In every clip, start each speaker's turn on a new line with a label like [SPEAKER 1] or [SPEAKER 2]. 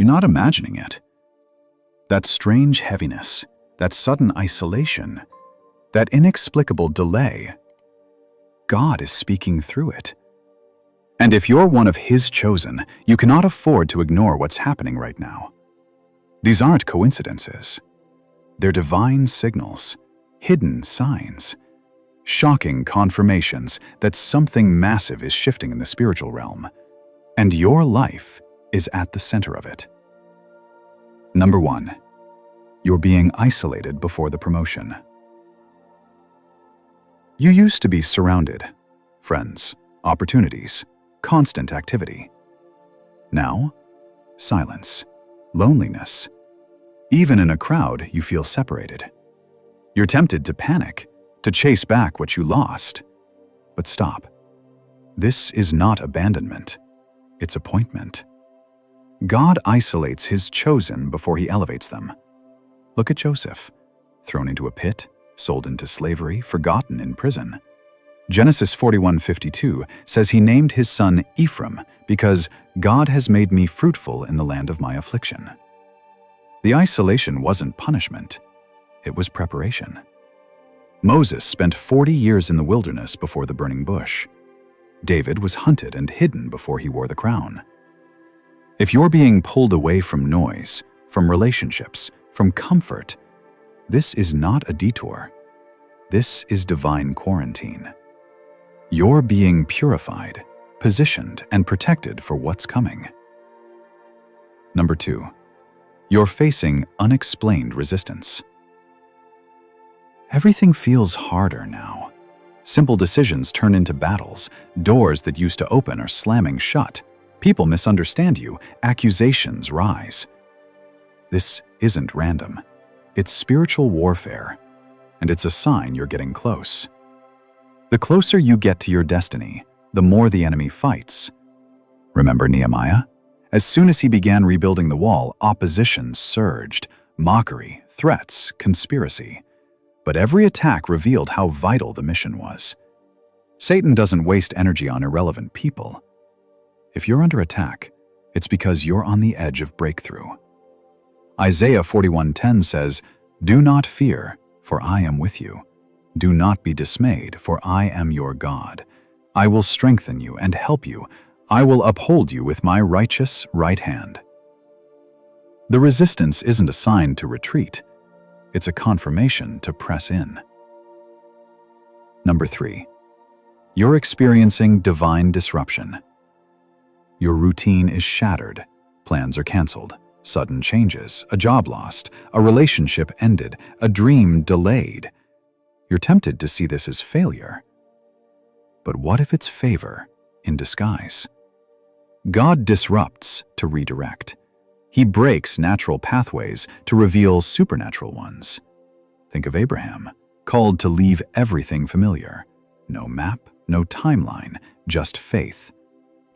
[SPEAKER 1] You're not imagining it. That strange heaviness, that sudden isolation, that inexplicable delay, God is speaking through it. And if you're one of His chosen, you cannot afford to ignore what's happening right now. These aren't coincidences. They're divine signals, hidden signs, shocking confirmations that something massive is shifting in the spiritual realm, and your life is at the center of it. Number 1, you're being isolated before the promotion. You used to be surrounded, friends, opportunities, constant activity. Now, silence, loneliness. Even in a crowd, you feel separated. You're tempted to panic, to chase back what you lost. But stop. This is not abandonment. It's appointment. God isolates His chosen before He elevates them. Look at Joseph, thrown into a pit, sold into slavery, forgotten in prison. Genesis 41:52 says he named his son Ephraim because God has made me fruitful in the land of my affliction. The isolation wasn't punishment, it was preparation. Moses spent 40 years in the wilderness before the burning bush. David was hunted and hidden before he wore the crown. If you're being pulled away from noise, from relationships, from comfort, this is not a detour. This is divine quarantine. You're being purified, positioned, and protected for what's coming. Number 2, you're facing unexplained resistance. Everything feels harder now. Simple decisions turn into battles. Doors that used to open are slamming shut. People misunderstand you. Accusations rise. This isn't random. It's spiritual warfare, and it's a sign you're getting close. The closer you get to your destiny, the more the enemy fights. Remember Nehemiah? As soon as he began rebuilding the wall, opposition surged. Mockery, threats, conspiracy. But every attack revealed how vital the mission was. Satan doesn't waste energy on irrelevant people. If you're under attack, it's because you're on the edge of breakthrough. Isaiah 41:10 says, "Do not fear, for I am with you. Do not be dismayed, for I am your God. I will strengthen you and help you. I will uphold you with my righteous right hand." The resistance isn't a sign to retreat. It's a confirmation to press in. Number 3, you're experiencing divine disruption. Your routine is shattered. Plans are canceled. Sudden changes, a job lost, a relationship ended, a dream delayed. You're tempted to see this as failure. But what if it's favor in disguise? God disrupts to redirect. He breaks natural pathways to reveal supernatural ones. Think of Abraham, called to leave everything familiar. No map, no timeline, just faith.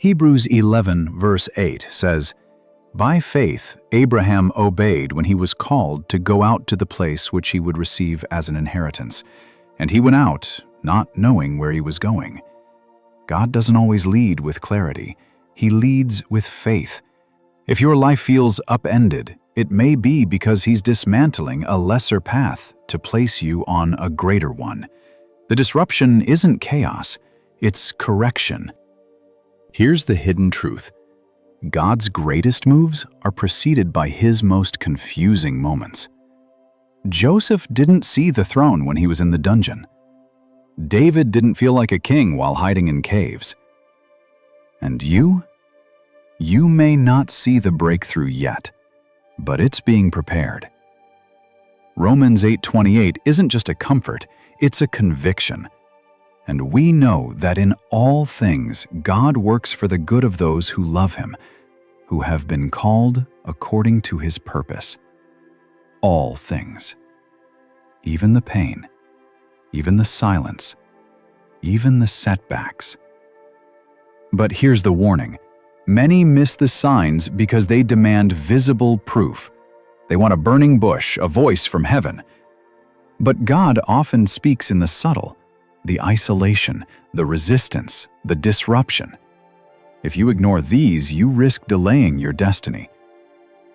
[SPEAKER 1] Hebrews 11 verse 8 says, "By faith Abraham obeyed when he was called to go out to the place which he would receive as an inheritance. And he went out, not knowing where he was going." God doesn't always lead with clarity. He leads with faith. If your life feels upended, it may be because He's dismantling a lesser path to place you on a greater one. The disruption isn't chaos, it's correction. Here's the hidden truth. God's greatest moves are preceded by His most confusing moments. Joseph didn't see the throne when he was in the dungeon. David didn't feel like a king while hiding in caves. And you may not see the breakthrough yet, but it's being prepared. Romans 8:28 isn't just a comfort, it's a conviction. And we know that in all things God works for the good of those who love Him, who have been called according to His purpose. All things. Even the pain, even the silence, even the setbacks. But here's the warning. Many miss the signs because they demand visible proof. They want a burning bush, a voice from heaven. But God often speaks in the subtle, the isolation, the resistance, the disruption. If you ignore these, you risk delaying your destiny.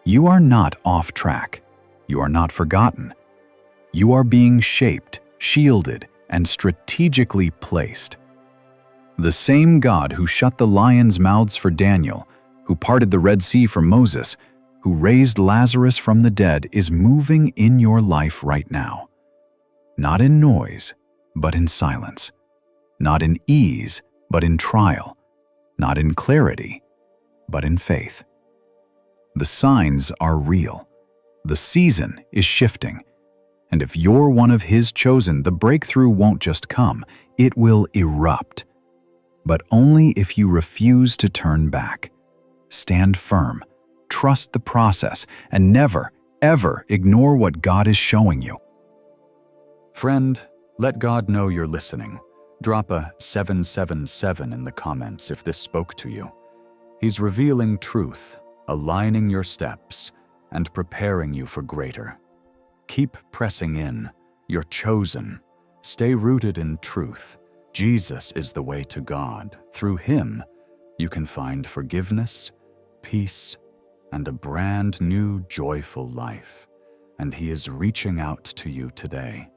[SPEAKER 1] You are not off track. You are not forgotten. You are being shaped, shielded, and strategically placed. The same God who shut the lions' mouths for Daniel, who parted the Red Sea for Moses, who raised Lazarus from the dead, is moving in your life right now. Not in noise, but in silence. Not in ease, but in trial. Not in clarity, but in faith. The signs are real. The season is shifting. And if you're one of His chosen, the breakthrough won't just come, it will erupt. But only if you refuse to turn back. Stand firm, trust the process, and never, ever ignore what God is showing you. Friend, let God know you're listening. Drop a 777 in the comments if this spoke to you. He's revealing truth, aligning your steps, and preparing you for greater. Keep pressing in. You're chosen. Stay rooted in truth. Jesus is the way to God. Through Him, you can find forgiveness, peace, and a brand new joyful life. And He is reaching out to you today.